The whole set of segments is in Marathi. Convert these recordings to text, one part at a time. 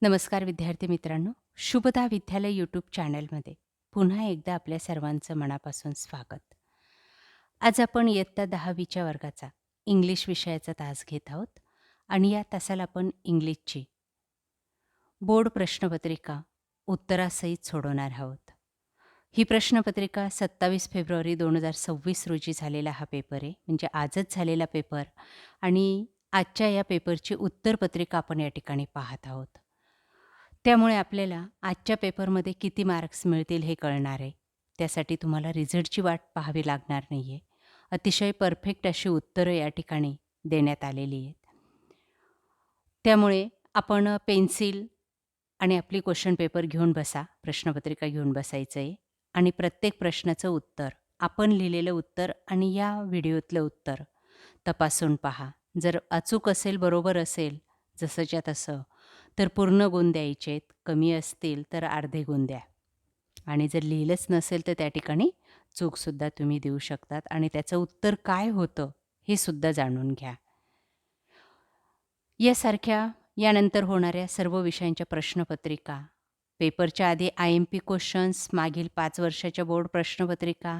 नमस्कार विद्यार्थी मित्रांनो, शुभदा विद्यालय यूट्यूब चॅनलमध्ये पुन्हा एकदा आपल्या सर्वांचं मनापासून स्वागत. आज आपण इयत्ता 10वीच्या वर्गाचा इंग्लिश विषयाचा तास घेत आहोत आणि या तासाला आपण इंग्लिशची बोर्ड प्रश्नपत्रिका उत्तरासहित सोडवणार आहोत. ही प्रश्नपत्रिका 27 फेब्रुवारी 2026 रोजी झालेला हा पेपर आहे, म्हणजे आजच झालेला पेपर. आणि आजच्या या पेपरची उत्तरपत्रिका आपण या ठिकाणी पाहत आहोत. त्यामुळे आपल्याला आजच्या पेपरमध्ये किती मार्क्स मिळतील हे कळणार आहे. त्यासाठी तुम्हाला रिझल्टची वाट पाहावी लागणार नाही आहे. अतिशय परफेक्ट अशी उत्तरं या ठिकाणी देण्यात आलेली आहेत. त्यामुळे आपण पेन्सिल आणि आपली क्वेश्चन पेपर घेऊन बसा, प्रश्नपत्रिका घेऊन बसायचं आहे आणि प्रत्येक प्रश्नाचं उत्तर, आपण लिहिलेलं उत्तर आणि या व्हिडिओतलं उत्तर तपासून पहा. जर अचूक असेल, बरोबर असेल जसंच्या तसं, तर पूर्ण गुण द्यायचे आहेत. कमी असतील तर अर्धे गुण द्या. आणि जर लिहिलंच नसेल तर त्या ठिकाणी चूकसुद्धा तुम्ही देऊ शकतात आणि त्याचं उत्तर काय होतं हे सुद्धा जाणून घ्या. यासारख्या यानंतर होणाऱ्या सर्व विषयांच्या प्रश्नपत्रिका, पेपरच्या आधी IMP क्वेश्चन्स, मागील 5 वर्षाच्या बोर्ड प्रश्नपत्रिका,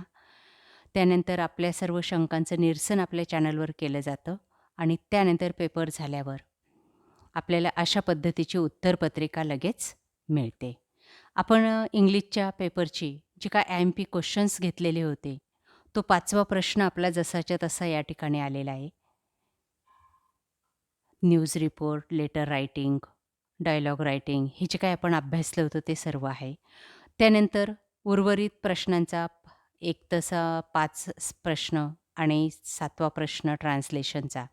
त्यानंतर आपल्या सर्व शंकांचं निरसन आपल्या चॅनलवर केलं जातं आणि त्यानंतर पेपर झाल्यावर आपल्याला अशा पद्धतीची उत्तरपत्रिका लगेच मिळते. आपण इंग्लिशच्या पेपरची जी काय IMP क्वेश्चन्स घेतलेले होते, तो 5वा प्रश्न आपला जसाच्या तसा या ठिकाणी आलेला आहे. News report, letter writing, dialogue writing हे जे काही आपण अभ्यासलं होतं ते सर्व आहे. त्यानंतर उर्वरित प्रश्नांचा एक तसा 5 प्रश्न आणि 7वा प्रश्न ट्रान्सलेशनचा,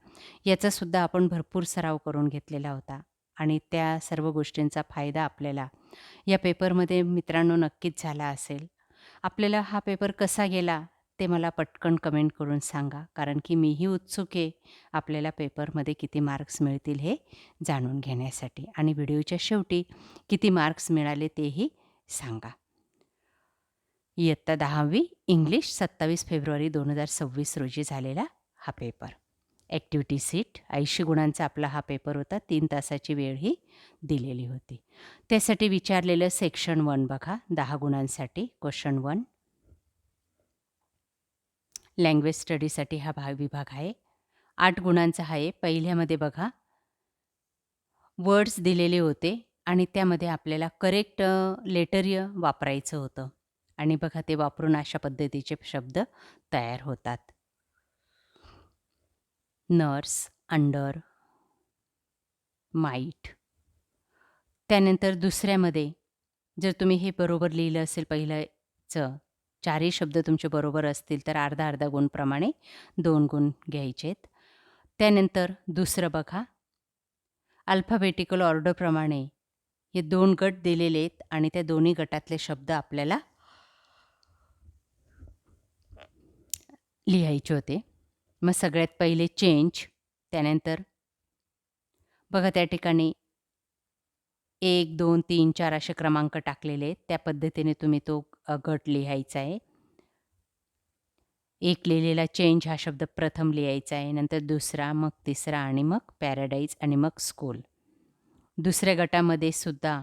याचासुद्धा आपण भरपूर सराव करून घेतलेला होता आणि त्या सर्व गोष्टींचा फायदा आपल्याला या पेपरमध्ये मित्रांनो नक्कीच झाला असेल. आपल्याला हा पेपर कसा गेला ते मला पटकन कमेंट करून सांगा, कारण की मीही उत्सुक आहे आपल्याला पेपरमध्ये किती मार्क्स मिळतील हे जाणून घेण्यासाठी. आणि व्हिडिओच्या शेवटी किती मार्क्स मिळाले तेही सांगा. इयत्ता 10वी इंग्लिश 27 फेब्रुवारी 2026 रोजी झालेला हा पेपर. ॲक्टिव्हिटी सीट 80 गुणांचा आपला हा पेपर होता. 3 तासाची वेळ ही दिलेली होती. त्यासाठी विचारलेलं सेक्शन 1 बघा, 10 गुणांसाठी क्वेश्चन 1. लँग्वेज स्टडीसाठी हा विभाग आहे. 8 गुणांचा आहे. पहिल्यामध्ये बघा, वर्ड्स दिलेले होते आणि त्यामध्ये आपल्याला करेक्ट लेटर्य वापरायचं होतं आणि बघा ते वापरून अशा पद्धतीचे शब्द तयार होतात. Nurse, under, might. त्यानंतर दुसऱ्यामध्ये जर तुम्ही हे बरोबर लिहिलं असेल पहिल्याचं, 4ही शब्द तुमचे बरोबर असतील तर अर्धा-अर्धा गुणप्रमाणे 2 गुण घ्यायचेत. त्यानंतर दुसरं बघा, अल्फाबेटिकल ऑर्डरप्रमाणे हे 2 गट दिलेले आहेत आणि त्या दोन्ही गटातले शब्द आपल्याला लिहायचे होते. मग सगळ्यात पहिले चेंज, त्यानंतर बघा त्या ठिकाणी 1, 2, 3, 4 असे क्रमांक टाकलेले आहेत. त्या पद्धतीने तुम्ही तो गट लिहायचा आहे. एक लिहिलेला चेंज हा शब्द प्रथम लिहायचा आहे, नंतर दुसरा, मग तिसरा आणि मग पॅराडाईज आणि मग स्कूल. दुसऱ्या गटामध्ये सुद्धा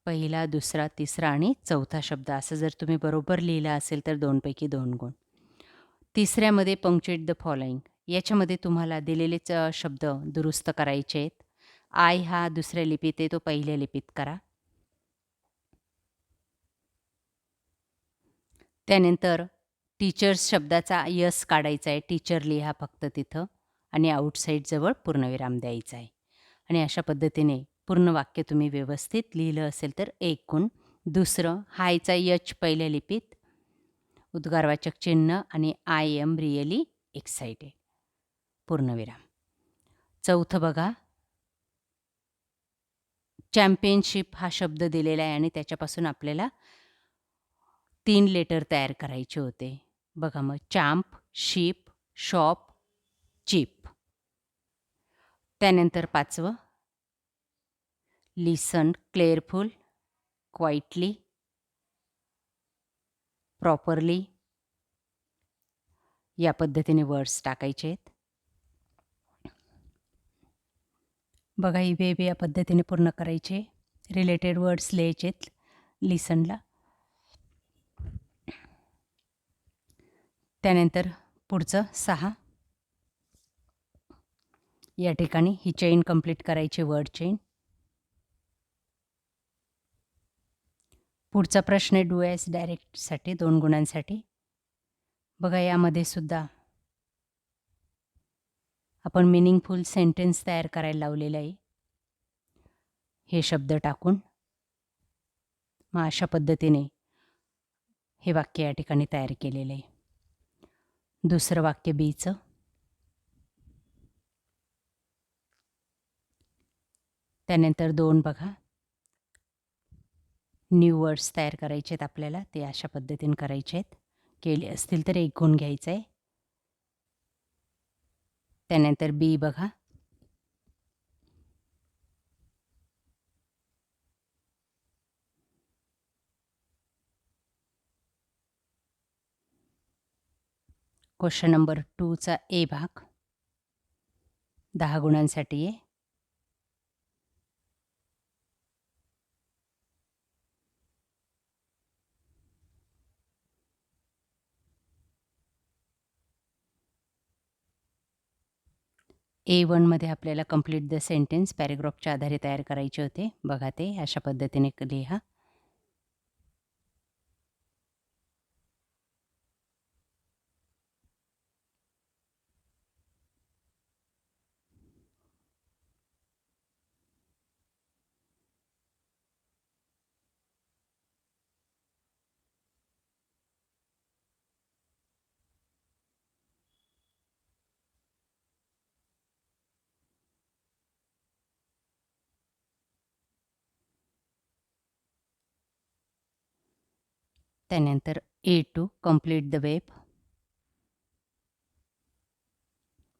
पहिला, दुसरा, तिसरा आणि चौथा शब्द असं जर तुम्ही बरोबर लिहिला असेल तर 2 पैकी 2 गुण. तिसऱ्यामध्ये पंक्च्युएट द फॉलोइंग, याच्यामध्ये तुम्हाला दिलेलेच शब्द दुरुस्त करायचे आहेत. आय हा दुसऱ्या लिपीत आहे, तो पहिल्या लिपीत करा. त्यानंतर टीचर्स शब्दाचा यस काढायचा आहे, टीचर लिहा फक्त तिथं आणि आउटसाईडजवळ पूर्णविराम द्यायचा आहे. आणि अशा पद्धतीने पूर्ण वाक्य तुम्ही व्यवस्थित लिहिलं असेल तर 1 गुण. दुसरं, हायचा यच पहिल्या लिपीत, उद्गारवाचक चिन्ह आणि आय एम रिअली एक्साइटेड, पूर्णविराम. चौथं बघा, चॅम्पियनशिप हा शब्द दिलेला आहे आणि त्याच्यापासून आपल्याला 3 लेटर तयार करायचे होते. बघा मग, चॅम्प, शीप, शॉप, चीप. त्यानंतर 5वं, लिसन, केअरफुल, क्वाइटली, प्रॉपरली. या पद्धतीने वर्ड्स टाकायचे आहेत. बघा ही वेब या पद्धतीने पूर्ण करायचे. रिलेटेड वर्ड्स लिहायचेत लिसनला. त्यानंतर पुढचं 6 या ठिकाणी ही चेन कंप्लीट करायची, वर्ड चेन. पुढचा प्रश्न आहे डू एस डायरेक्टसाठी 2 गुणांसाठी. बघा यामध्ये सुद्धा आपण मिनिंगफुल सेंटेन्स तयार करायला लावलेलं आहे हे शब्द टाकून. मग अशा पद्धतीने हे वाक्य या ठिकाणी तयार केलेलं आहे. दुसरं वाक्य बीचं. त्यानंतर 2 बघा न्यू वर्ड्स तयार करायचे आहेत आपल्याला, ते अशा पद्धतीने करायचे आहेत. केले असतील तर 1 गुण घ्यायचा आहे. त्यानंतर बी बघा क्वेश्चन नंबर 2चा ए भाग 10 गुणांसाठी आहे. A1मध्ये आपल्याला कंप्लीट द सेंटेन्स पॅरेग्राफच्या आधारे तयार करायचे होते. बघा ते अशा पद्धतीने लिहा. त्यानंतर A2 कंप्लीट द वेब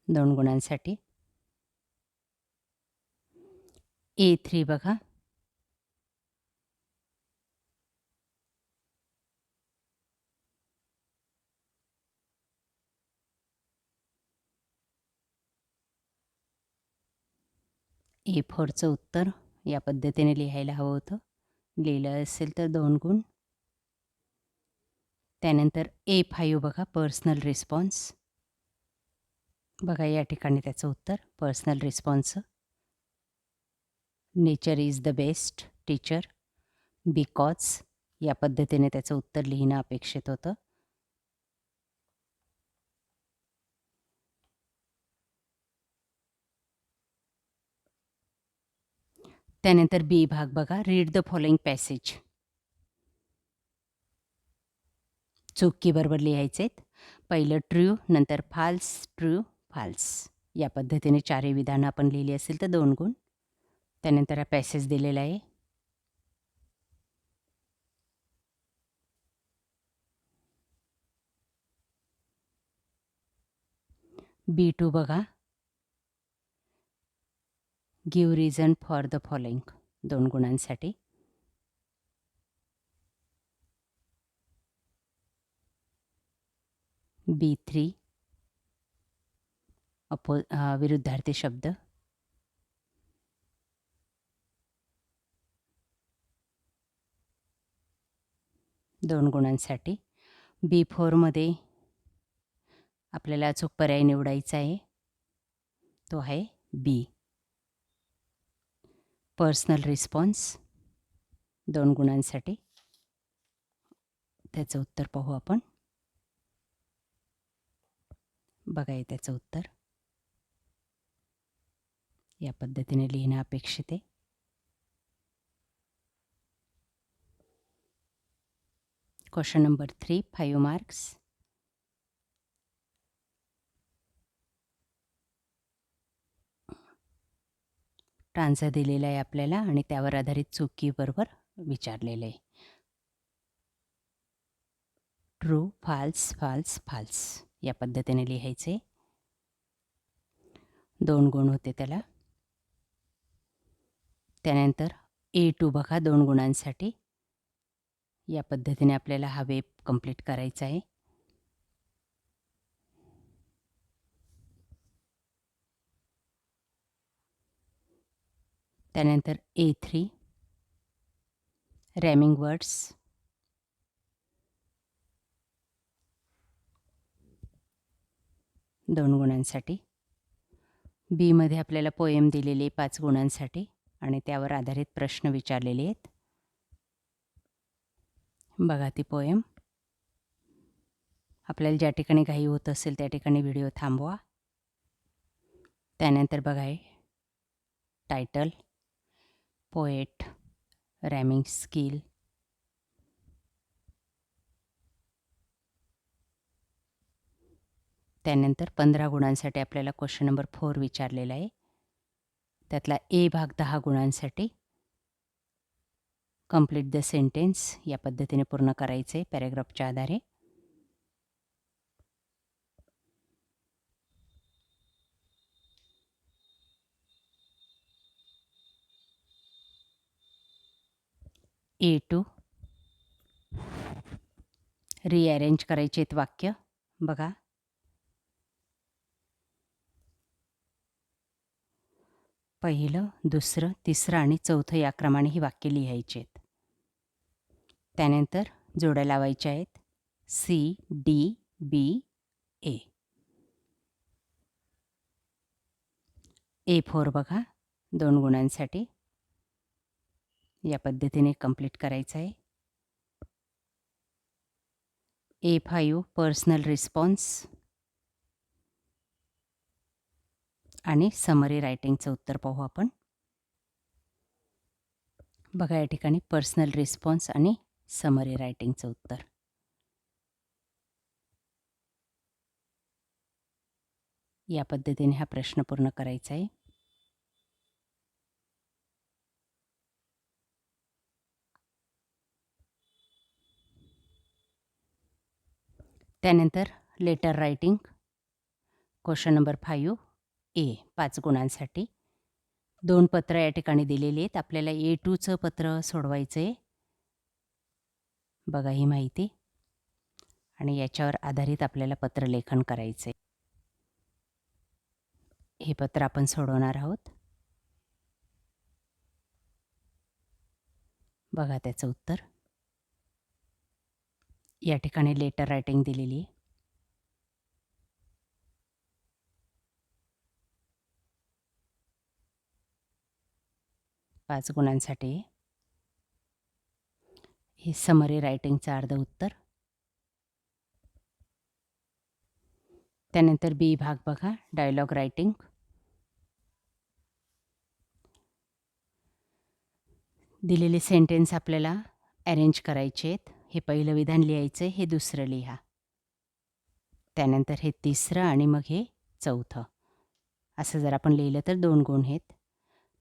2 गुणांसाठी. A3 बघा A4चं उत्तर या पद्धतीने लिहायला हवं होतं. लिहिलं असेल तर 2 गुण. त्यानंतर A5 बघा पर्सनल रिस्पॉन्स. बघा या ठिकाणी त्याचं उत्तर पर्सनल रिस्पॉन्सचं. Nature is the best teacher because या पद्धतीने त्याचं उत्तर लिहिणं अपेक्षित होतं. त्यानंतर बी भाग बघा रीड द फॉलोइंग पॅसेज. चुकी बरोबर लिहायचे आहेत. पहिलं ट्रू, नंतर फाल्स, ट्रू, फाल्स या पद्धतीने 4ही विधानं आपण लिहिली असेल तर 2 गुण. त्यानंतर हा पॅसेज दिलेला आहे. B2 बघा give reason for the following 2 गुणांसाठी. B3 विरुद्धार्थी शब्द. दोन गुणांसाठी. B4मध्ये आपल्याला अचूक पर्याय निवडायचा आहे, तो आहे बी पर्सनल रिस्पॉन्स 2 गुणांसाठी. त्याचं उत्तर पाहू आपण. बघा हे त्याचं उत्तर या पद्धतीने लिहिणं अपेक्षित आहे. Question number 3 5 marks. ट्रान्झर दिलेला आहे आपल्याला आणि त्यावर आधारित चुकीबरोबर विचारलेलं आहे. ट्रू, फाल्स, फाल्स, फाल्स या पद्धतीने लिहायचे. 2 गुण होते त्याला. त्यानंतर A2 बघा 2 गुणांसाठी. या पद्धतीने आपल्याला हा वेब कंप्लीट करायचा आहे. त्यानंतर A3 रॅमिंग वर्ड्स, दोन गुणांसाठी. बीमध्ये आपल्याला पोएम दिलेली 5 गुणांसाठी आणि त्यावर आधारित प्रश्न विचारलेले आहेत. बघा ती पोएम. आपल्याला ज्या ठिकाणी घाई होत असेल त्या ठिकाणी व्हिडिओ थांबवा. त्यानंतर बघा आहे टायटल, पोएट, रॅमिंग स्किल, त्यानंतर 15 गुणांसाठी आपल्याला क्वेश्चन नंबर 4 विचारलेला आहे. त्यातला ए भाग 10 गुणांसाठी. कंप्लीट द सेंटेन्स या पद्धतीने पूर्ण करायचे आहे पॅरेग्राफच्या आधारे. A2 रिअरेंज करायचे आहेत वाक्य. बघा पहिलं, दुसरं, तिसरं आणि चौथं या क्रमाने ही वाक्य लिहायची आहेत. त्यानंतर जोड्या लावायच्या आहेत C, D, B, A. A4 बघा 2 गुणांसाठी या पद्धतीने कंप्लीट करायचं आहे. A5 पर्सनल रिस्पॉन्स आणि समरी रायटिंगचं उत्तर पाहू आपण. बघा या ठिकाणी पर्सनल रिस्पॉन्स आणि समरी रायटिंगचं उत्तर. या पद्धतीने हा प्रश्न पूर्ण करायचा आहे. त्यानंतर letter writing question number 5 A 5 गुणांसाठी. 2 पत्र या ठिकाणी दिलेली आहेत. आपल्याला A2चं पत्र सोडवायचं आहे. बघा ही माहिती आणि याच्यावर आधारित आपल्याला पत्रलेखन करायचं आहे. हे पत्र आपण सोडवणार आहोत. बघा त्याचं उत्तर. या ठिकाणी लेटर रायटिंग दिलेली आहे. पाच गुणांसाठी हे समरी रायटिंगचं अर्ध उत्तर. त्यानंतर बी भाग बघा डायलॉग रायटिंग. दिलेले सेंटेन्स आपल्याला अरेंज करायचे आहेत. हे पहिलं विधान लिहायचं आहे, हे दुसरं लिहा. त्यानंतर हे तिसरं आणि मग हे चौथं. असं जर आपण लिहिलं तर 2 गुण आहेत.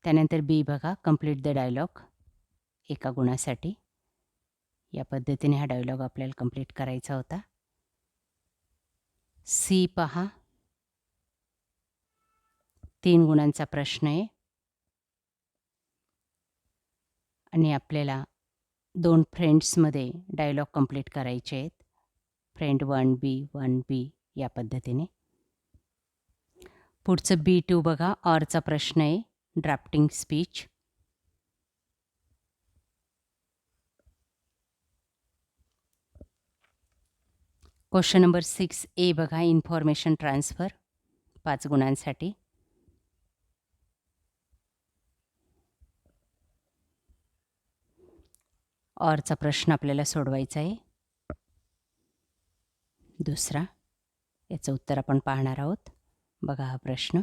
त्यानंतर बी बघा कंप्लीट द डायलॉग 1 गुणासाठी. या पद्धतीने हा डायलॉग आपल्याला कंप्लीट करायचा होता. सी पहा 3 गुणांचा प्रश्न आहे आणि आपल्याला 2 फ्रेंड्समध्ये डायलॉग कंप्लीट करायचे आहेत. फ्रेंड 1B 1B या पद्धतीने. पुढचं B2 बघा ऑरचा प्रश्न आहे drafting speech. Question number 6A बघा इन्फॉर्मेशन ट्रान्सफर 5 गुणांसाठी. ऑरचा प्रश्न आपल्याला सोडवायचा आहे. दुसरा याचं उत्तर आपण पाहणार आहोत. बघा हा प्रश्न.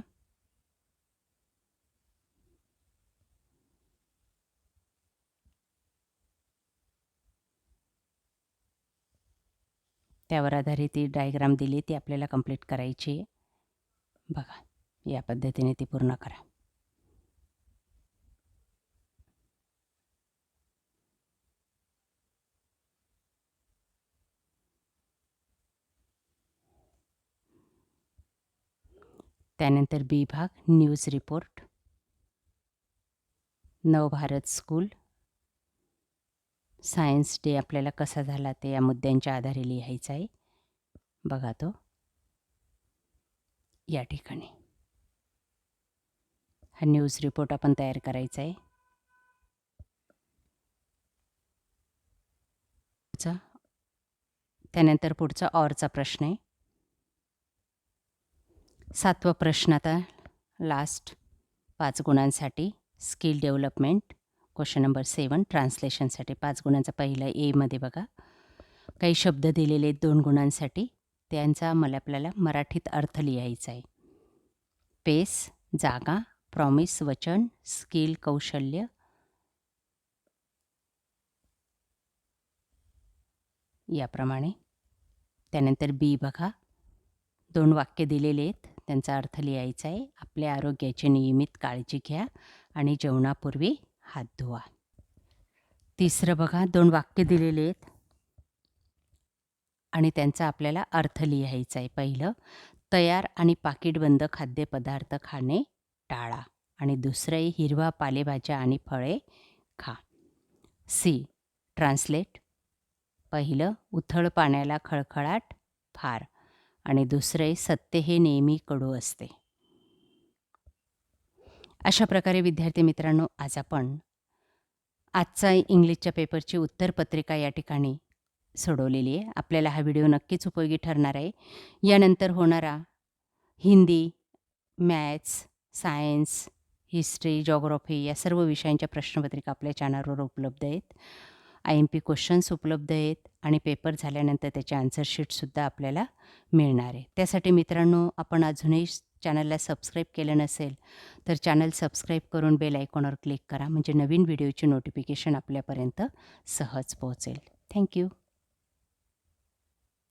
त्यावर आधारित ती डायग्राम दिली ती आपल्याला कंप्लीट करायची आहे. बघा या पद्धतीने ती पूर्ण करा. त्यानंतर बी भाग न्यूज रिपोर्ट. नवभारत स्कूल सायन्स डे आपल्याला कसा झाला ते या मुद्द्यांच्या आधारे लिहायचा आहे. बघा तो या ठिकाणी हा न्यूज रिपोर्ट आपण तयार करायचा आहे. पुढचा त्यानंतर पुढचा ऑरचा प्रश्न आहे. 7वा प्रश्न आता लास्ट 5 गुणांसाठी स्किल डेव्हलपमेंट. क्वेश्चन नंबर 7 ट्रान्सलेशनसाठी 5 गुणांचा पहिला एमध्ये बघा काही शब्द दिलेले आहेत 2 गुणांसाठी. त्यांचा आपल्याला मराठीत अर्थ लिहायचा आहे. पेस जागा, प्रॉमिस वचन, स्किल कौशल्य, याप्रमाणे. त्यानंतर बी बघा 2 वाक्य दिलेले आहेत त्यांचा अर्थ लिहायचा आहे. आपल्या आरोग्याची नियमित काळजी घ्या आणि जेवणापूर्वी हात धुवा. तिसरं बघा 2 वाक्य दिलेले आहेत आणि त्यांचा आपल्याला अर्थ लिहायचा आहे. पहिलं तयार आणि पाकिटबंद खाद्यपदार्थ खाणे टाळा आणि दुसरं आहे हिरवा पालेभाज्या आणि फळे खा. See translate. पहिलं उथळ पाण्याला खळखळाट फार आणि दुसरे सत्य हे नेहमी कडू असते. अशा प्रकारे विद्यार्थी मित्रांनो आज आपण आजचा इंग्लिशच्या पेपरची उत्तरपत्रिका या ठिकाणी सोडवलेली आहे. आपल्याला हा व्हिडिओ नक्कीच उपयोगी ठरणार आहे. यानंतर होणारा Hindi, maths, science, history, geography या सर्व विषयांच्या प्रश्नपत्रिका आपल्या चॅनलवर उपलब्ध आहेत. IMP क्वेश्चन्स उपलब्ध आहेत आणि पेपर झाल्यानंतर त्याचे आन्सर शीटसुद्धा आपल्याला मिळणार आहे. त्यासाठी मित्रांनो आपण अजूनही चॅनलला सबस्क्राईब केलं नसेल तर चॅनल सबस्क्राईब करून बेल आयकॉनवर क्लिक करा म्हणजे नवीन व्हिडिओची नोटिफिकेशन आपल्यापर्यंत सहज पोहोचेल. थँक्यू.